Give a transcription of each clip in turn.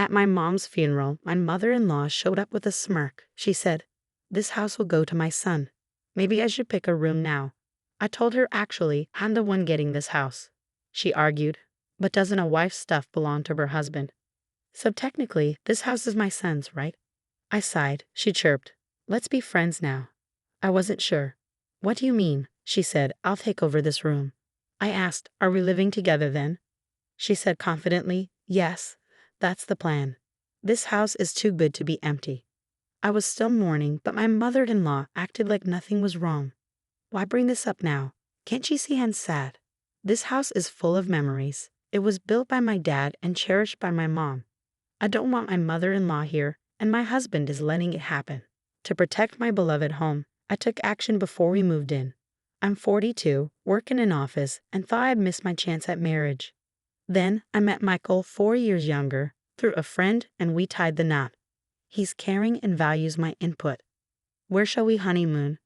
At my mom's funeral, my mother-in-law showed up with a smirk. She said, "This house will go to my son. Maybe I should pick a room now." I told her, "Actually, I'm the one getting this house." She argued, "But doesn't a wife's stuff belong to her husband? So technically, this house is my son's, right?" I sighed. She chirped, "Let's be friends now." I wasn't sure. "What do you mean?" She said, "I'll take over this room." I asked, "Are we living together then?" She said confidently, "Yes, that's the plan. This house is too good to be empty." I was still mourning, but my mother-in-law acted like nothing was wrong. "Why bring this up now? Can't you see I'm sad? This house is full of memories. It was built by my dad and cherished by my mom. I don't want my mother-in-law here, and my husband is letting it happen." To protect my beloved home, I took action before we moved in. I'm 42, work in an office, and thought I'd missed my chance at marriage. Then I met Michael, 4 years younger, through a friend, and we tied the knot. He's caring and values my input. "Where shall we honeymoon?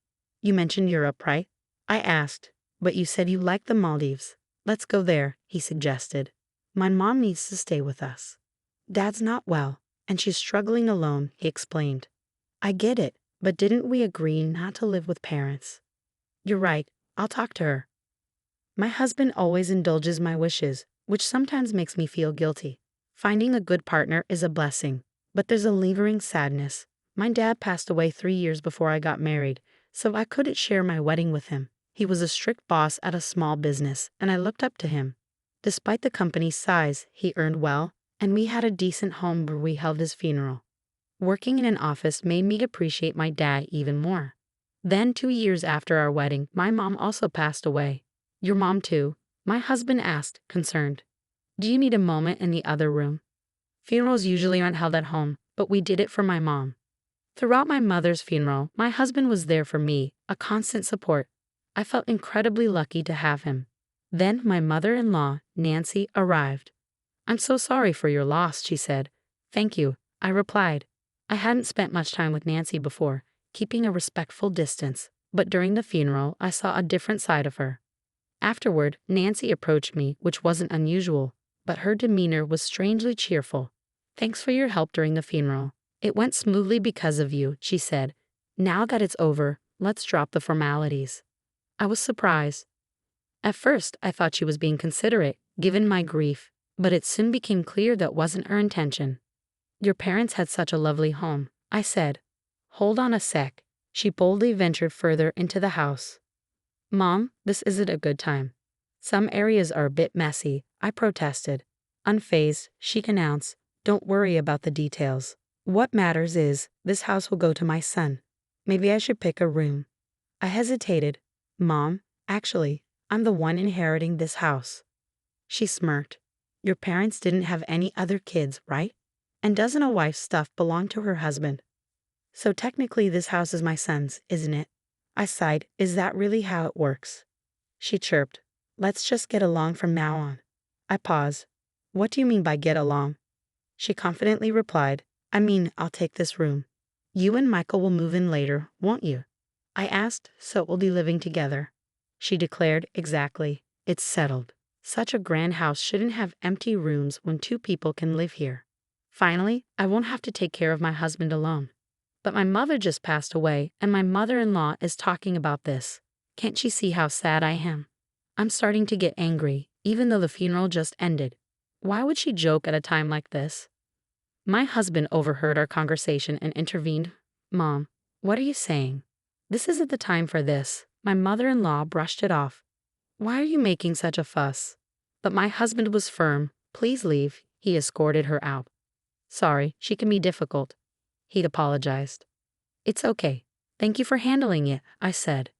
You mentioned Europe, right?" I asked, "But you said you liked the Maldives." "Let's go there," he suggested. "My mom needs to stay with us. Dad's not well, and she's struggling alone," he explained. "I get it, but didn't we agree not to live with parents?" "You're right, I'll talk to her." My husband always indulges my wishes, which sometimes makes me feel guilty. Finding a good partner is a blessing, but there's a lingering sadness. My dad passed away 3 years before I got married, so I couldn't share my wedding with him. He was a strict boss at a small business, and I looked up to him. Despite the company's size, he earned well, and we had a decent home where we held his funeral. Working in an office made me appreciate my dad even more. Then, 2 years after our wedding, my mom also passed away. "Your mom too?" my husband asked, concerned. "Do you need a moment in the other room?" Funerals usually aren't held at home, but we did it for my mom. Throughout my mother's funeral, my husband was there for me, a constant support. I felt incredibly lucky to have him. Then my mother-in-law, Nancy, arrived. "I'm so sorry for your loss," she said. "Thank you," I replied. I hadn't spent much time with Nancy before, keeping a respectful distance, but during the funeral, I saw a different side of her. Afterward, Nancy approached me, which wasn't unusual, but her demeanor was strangely cheerful. "Thanks for your help during the funeral. It went smoothly because of you," she said. "Now that it's over, let's drop the formalities." I was surprised. At first, I thought she was being considerate, given my grief, but it soon became clear that wasn't her intention. "Your parents had such a lovely home," I said. "Hold on a sec." She boldly ventured further into the house. "Mom, this isn't a good time. Some areas are a bit messy," I protested. Unfazed, she announced, "Don't worry about the details. What matters is, this house will go to my son. Maybe I should pick a room." I hesitated. "Mom, actually, I'm the one inheriting this house." She smirked. "Your parents didn't have any other kids, right? And doesn't a wife's stuff belong to her husband? So technically this house is my son's, isn't it?" I sighed. "Is that really how it works?" She chirped. "Let's just get along from now on." I paused. "What do you mean by get along?" She confidently replied, "I mean, I'll take this room. You and Michael will move in later, won't you?" I asked, "So we'll be living together?" She declared, "Exactly. It's settled. Such a grand house shouldn't have empty rooms when 2 people can live here. Finally, I won't have to take care of my husband alone." But my mother just passed away, and my mother-in-law is talking about this. Can't she see how sad I am? I'm starting to get angry, even though the funeral just ended. Why would she joke at a time like this? My husband overheard our conversation and intervened. "Mom, what are you saying? This isn't the time for this." My mother-in-law brushed it off. "Why are you making such a fuss?" But my husband was firm. "Please leave." He escorted her out. "Sorry, she can be difficult." He'd apologized. "It's okay. Thank you for handling it," I said.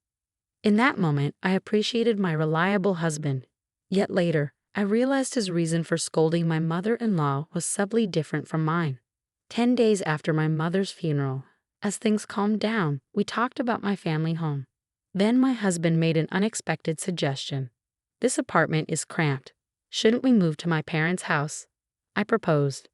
In that moment, I appreciated my reliable husband. Yet later, I realized his reason for scolding my mother-in-law was subtly different from mine. 10 days after my mother's funeral, as things calmed down, we talked about my family home. Then my husband made an unexpected suggestion. "This apartment is cramped. Shouldn't we move to my parents' house?" I proposed.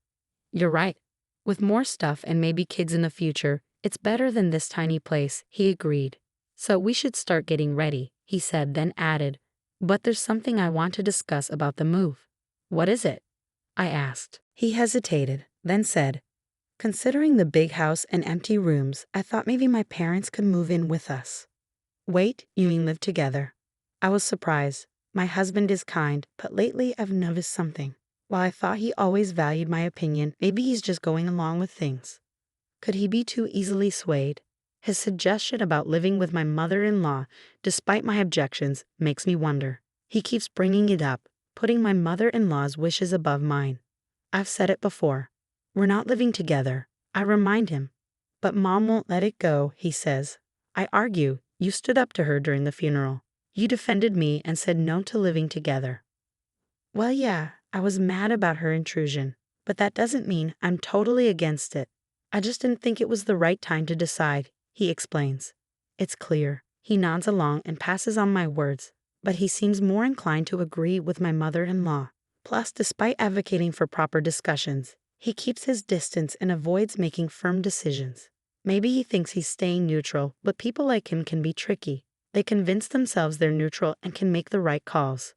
"You're right. With more stuff and maybe kids in the future, it's better than this tiny place," he agreed. "So we should start getting ready," he said, then added, "But there's something I want to discuss about the move." "What is it?" I asked. He hesitated. then said, "Considering the big house and empty rooms, I thought maybe my parents could move in with us." "Wait, you mean live together?" I was surprised. My husband is kind, but lately I've noticed something. While I thought he always valued my opinion, maybe he's just going along with things. Could he be too easily swayed? His suggestion about living with my mother-in-law, despite my objections, makes me wonder. He keeps bringing it up, putting my mother-in-law's wishes above mine. I've said it before. We're not living together, I remind him. But Mom won't let it go, he says. I argue. You stood up to her during the funeral. You defended me and said no to living together. Well, yeah, I was mad about her intrusion, but that doesn't mean I'm totally against it. I just didn't think it was the right time to decide, he explains. It's clear. He nods along and passes on my words, but he seems more inclined to agree with my mother-in-law. Plus, despite advocating for proper discussions, he keeps his distance and avoids making firm decisions. Maybe he thinks he's staying neutral, but people like him can be tricky. They convince themselves they're neutral and can make the right calls.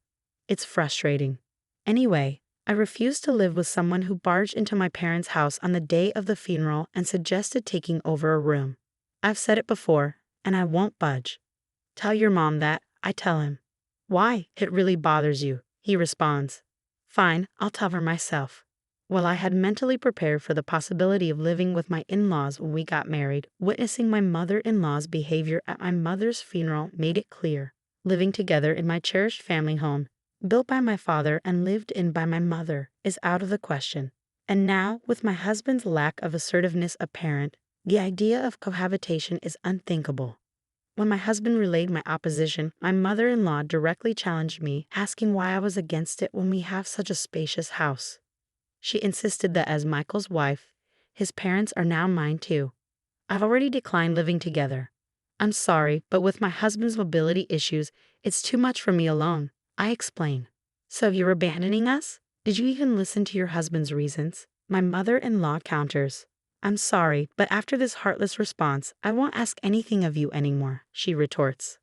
It's frustrating. Anyway, I refused to live with someone who barged into my parents' house on the day of the funeral and suggested taking over a room. I've said it before, and I won't budge. Tell your mom that, I tell him. Why? It really bothers you, he responds. Fine, I'll tell her myself. Well, I had mentally prepared for the possibility of living with my in-laws when we got married. Witnessing my mother-in-law's behavior at my mother's funeral made it clear. Living together in my cherished family home, built by my father and lived in by my mother, is out of the question. And now, with my husband's lack of assertiveness apparent, the idea of cohabitation is unthinkable. When my husband relayed my opposition, my mother-in-law directly challenged me, asking why I was against it when we have such a spacious house. She insisted that as Michael's wife, his parents are now mine too. I've already declined living together. I'm sorry, but with my husband's mobility issues, it's too much for me alone, I explain. So you're abandoning us? Did you even listen to your husband's reasons? My mother-in-law counters. I'm sorry, but after this heartless response, I won't ask anything of you anymore, she retorts.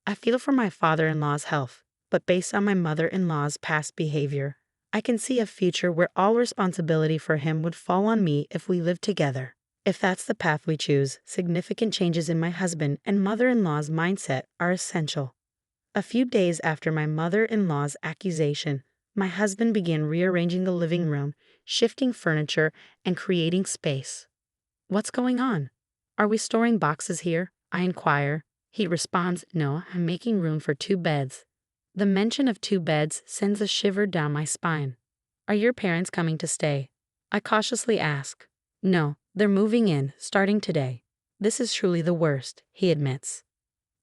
I feel for my father-in-law's health, but based on my mother-in-law's past behavior, I can see a future where all responsibility for him would fall on me if we lived together. If that's the path we choose, significant changes in my husband and mother-in-law's mindset are essential. A few days after my mother-in-law's accusation, my husband began rearranging the living room, shifting furniture, and creating space. What's going on? Are we storing boxes here? I inquire. He responds, no, I'm making room for 2 beds. The mention of 2 beds sends a shiver down my spine. Are your parents coming to stay? I cautiously ask. No, they're moving in, starting today. This is truly the worst, he admits.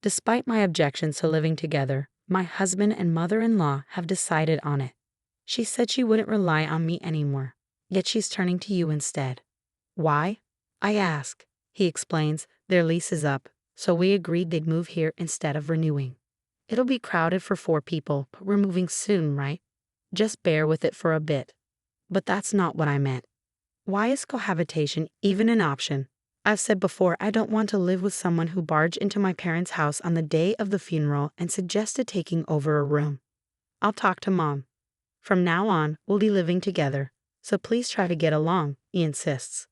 Despite my objections to living together, my husband and mother-in-law have decided on it. She said she wouldn't rely on me anymore, yet she's turning to you instead. Why? I ask. He explains, their lease is up, so we agreed they'd move here instead of renewing. It'll be crowded for 4 people, but we're moving soon, right? Just bear with it for a bit. But that's not what I meant. Why is cohabitation even an option? I've said before I don't want to live with someone who barged into my parents' house on the day of the funeral and suggested taking over a room. I'll talk to Mom. From now on, we'll be living together, so please try to get along, he insists.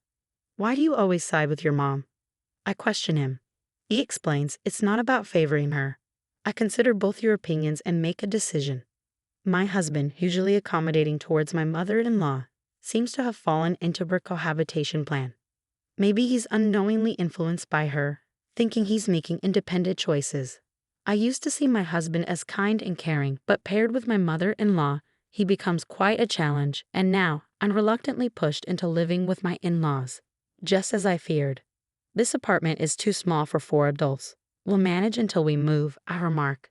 Why do you always side with your mom? I question him. He explains it's not about favoring her. I consider both your opinions and make a decision. My husband, usually accommodating towards my mother-in-law, seems to have fallen into her cohabitation plan. Maybe he's unknowingly influenced by her, thinking he's making independent choices. I used to see my husband as kind and caring, but paired with my mother-in-law, he becomes quite a challenge, and now I'm reluctantly pushed into living with my in-laws, just as I feared. This apartment is too small for 4 adults. We'll manage until we move, I remark.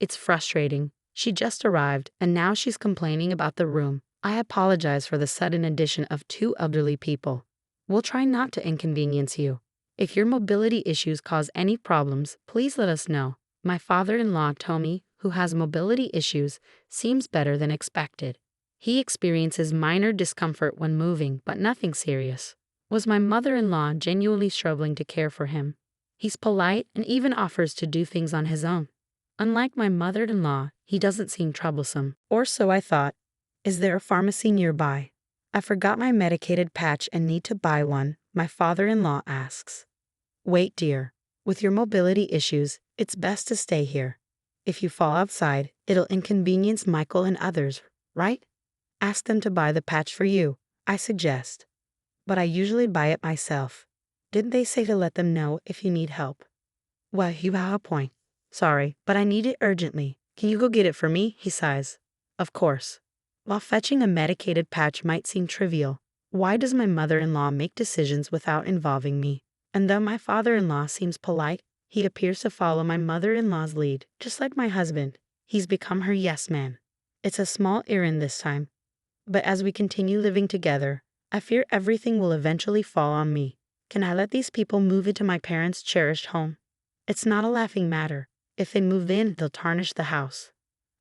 It's frustrating. She just arrived, and now she's complaining about the room. I apologize for the sudden addition of 2 elderly people. We'll try not to inconvenience you. If your mobility issues cause any problems, please let us know. My father-in-law, Tommy, who has mobility issues, seems better than expected. He experiences minor discomfort when moving, but nothing serious. Was my mother-in-law genuinely struggling to care for him? He's polite and even offers to do things on his own. Unlike my mother-in-law, he doesn't seem troublesome, or so I thought. Is there a pharmacy nearby? I forgot my medicated patch and need to buy one, my father-in-law asks. Wait, dear. With your mobility issues, it's best to stay here. If you fall outside, it'll inconvenience Michael and others, right? Ask them to buy the patch for you, I suggest. But I usually buy it myself. Didn't they say to let them know if you need help? Well, you have a point. Sorry, but I need it urgently. Can you go get it for me? He sighs. Of course. While fetching a medicated patch might seem trivial, why does my mother-in-law make decisions without involving me? And though my father-in-law seems polite, he appears to follow my mother-in-law's lead, just like my husband. He's become her yes man. It's a small errand this time. But as we continue living together, I fear everything will eventually fall on me. Can I let these people move into my parents' cherished home? It's not a laughing matter. If they move in, they'll tarnish the house.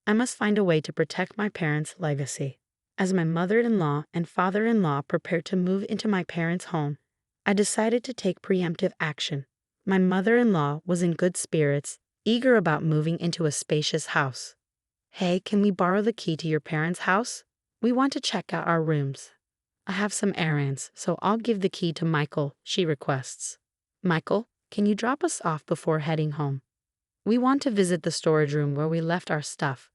I must find a way to protect my parents' legacy. As my mother-in-law and father-in-law prepared to move into my parents' home, I decided to take preemptive action. My mother-in-law was in good spirits, eager about moving into a spacious house. Hey, can we borrow the key to your parents' house? We want to check out our rooms. I have some errands, so I'll give the key to Michael, she requests. Michael, can you drop us off before heading home? We want to visit the storage room where we left our stuff.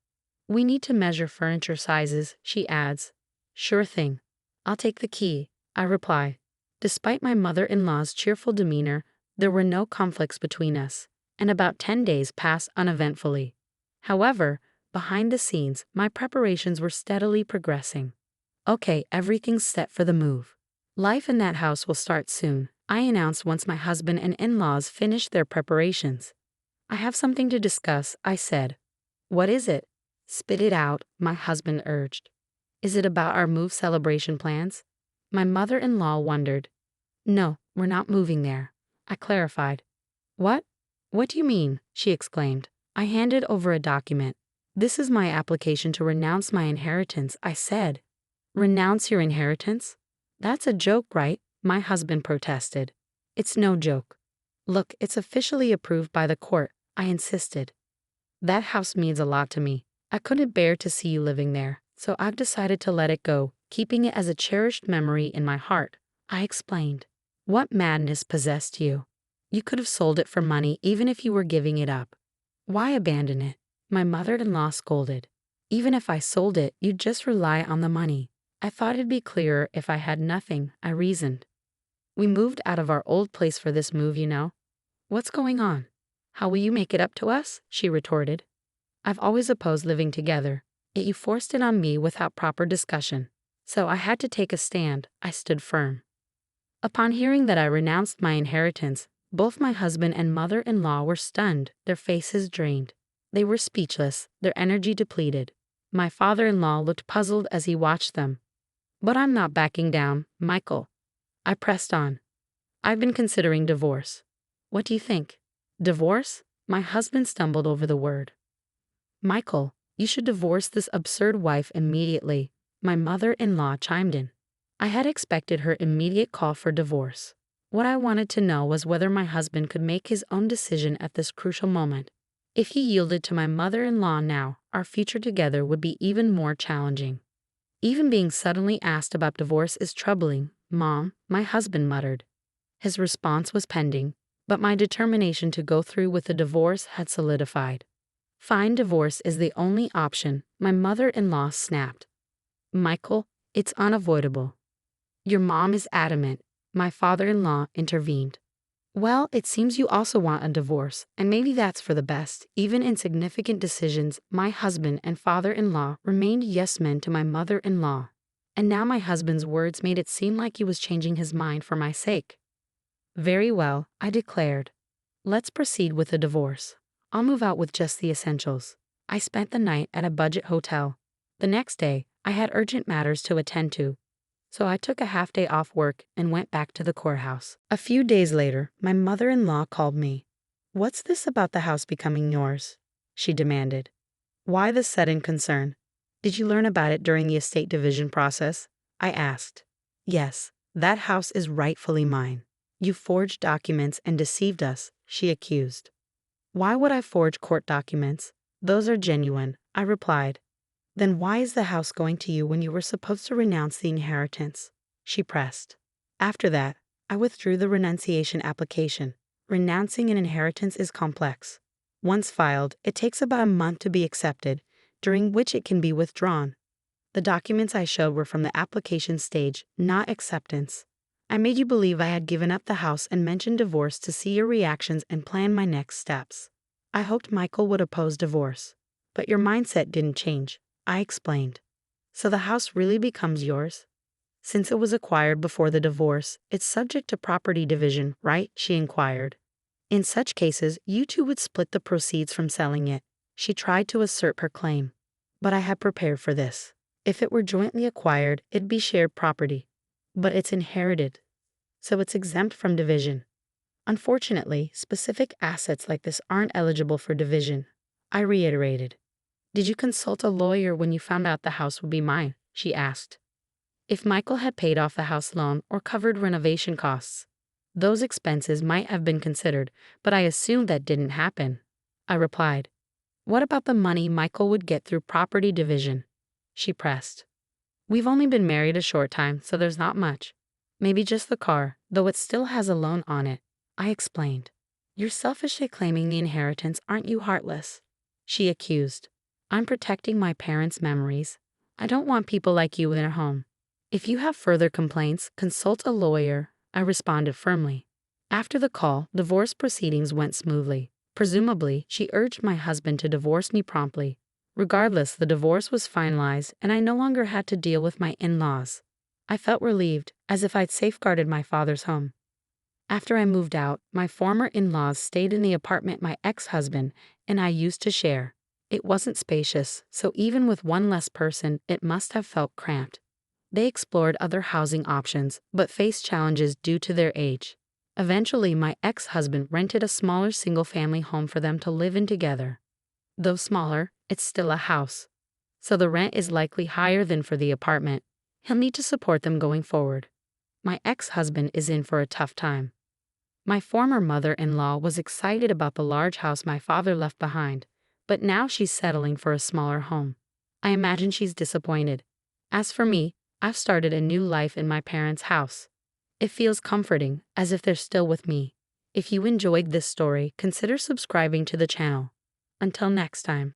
We need to measure furniture sizes, she adds. Sure thing. I'll take the key, I reply. Despite my mother-in-law's cheerful demeanor, there were no conflicts between us, and about 10 days passed uneventfully. However, behind the scenes, my preparations were steadily progressing. Okay, everything's set for the move. Life in that house will start soon, I announced once my husband and in-laws finished their preparations. I have something to discuss, I said. What is it? Spit it out, my husband urged. Is it about our move celebration plans? My mother-in-law wondered. No, we're not moving there, I clarified. What? What do you mean? She exclaimed. I handed over a document. This is my application to renounce my inheritance, I said. Renounce your inheritance? That's a joke, right? My husband protested. It's no joke. Look, it's officially approved by the court, I insisted. That house means a lot to me. I couldn't bear to see you living there, so I've decided to let it go, keeping it as a cherished memory in my heart, I explained. What madness possessed you? You could have sold it for money even if you were giving it up. Why abandon it? My mother-in-law scolded. Even if I sold it, you'd just rely on the money. I thought it'd be clearer if I had nothing, I reasoned. We moved out of our old place for this move, you know. What's going on? How will you make it up to us? She retorted. I've always opposed living together, yet you forced it on me without proper discussion. So I had to take a stand. I stood firm. Upon hearing that I renounced my inheritance, both my husband and mother-in-law were stunned, their faces drained. They were speechless, their energy depleted. My father-in-law looked puzzled as he watched them. But I'm not backing down, Michael. I pressed on. I've been considering divorce. What do you think? Divorce? My husband stumbled over the word. Michael, you should divorce this absurd wife immediately, my mother-in-law chimed in. I had expected her immediate call for divorce. What I wanted to know was whether my husband could make his own decision at this crucial moment. If he yielded to my mother-in-law now, our future together would be even more challenging. Even being suddenly asked about divorce is troubling, Mom, my husband muttered. His response was pending, but my determination to go through with the divorce had solidified. Fine, divorce is the only option, my mother-in-law snapped. Michael, it's unavoidable. Your mom is adamant, my father-in-law intervened. Well, it seems you also want a divorce, and maybe that's for the best. Even in significant decisions, my husband and father-in-law remained yes-men to my mother-in-law. And now my husband's words made it seem like he was changing his mind for my sake. Very well, I declared. Let's proceed with the divorce. I'll move out with just the essentials. I spent the night at a budget hotel. The next day, I had urgent matters to attend to, so I took a half-day off work and went back to the courthouse. A few days later, my mother-in-law called me. What's this about the house becoming yours? She demanded. Why the sudden concern? Did you learn about it during the estate division process? I asked. Yes, that house is rightfully mine. You forged documents and deceived us, she accused. Why would I forge court documents? Those are genuine, I replied. Then why is the house going to you when you were supposed to renounce the inheritance? She pressed. After that, I withdrew the renunciation application. Renouncing an inheritance is complex. Once filed, it takes about a month to be accepted, during which it can be withdrawn. The documents I showed were from the application stage, not acceptance. I made you believe I had given up the house and mentioned divorce to see your reactions and plan my next steps. I hoped Michael would oppose divorce. But your mindset didn't change, I explained. So the house really becomes yours? Since it was acquired before the divorce, it's subject to property division, right? She inquired. In such cases, you two would split the proceeds from selling it. She tried to assert her claim. But I had prepared for this. If it were jointly acquired, it'd be shared property. But it's inherited, so it's exempt from division. Unfortunately, specific assets like this aren't eligible for division. I reiterated. Did you consult a lawyer when you found out the house would be mine? She asked. If Michael had paid off the house loan or covered renovation costs, those expenses might have been considered, but I assumed that didn't happen. I replied. What about the money Michael would get through property division? She pressed. We've only been married a short time, so there's not much. Maybe just the car, though it still has a loan on it. I explained. You're selfishly claiming the inheritance, aren't you, heartless? She accused. I'm protecting my parents' memories. I don't want people like you in their home. If you have further complaints, consult a lawyer, I responded firmly. After the call, divorce proceedings went smoothly. Presumably, she urged my husband to divorce me promptly. Regardless, the divorce was finalized, and I no longer had to deal with my in-laws. I felt relieved, as if I'd safeguarded my father's home. After I moved out, my former in-laws stayed in the apartment my ex-husband and I used to share. It wasn't spacious, so even with one less person, it must have felt cramped. They explored other housing options, but faced challenges due to their age. Eventually, my ex-husband rented a smaller single-family home for them to live in together. Though smaller, it's still a house, so the rent is likely higher than for the apartment. He'll need to support them going forward. My ex-husband is in for a tough time. My former mother-in-law was excited about the large house my father left behind, but now she's settling for a smaller home. I imagine she's disappointed. As for me, I've started a new life in my parents' house. It feels comforting, as if they're still with me. If you enjoyed this story, consider subscribing to the channel. Until next time.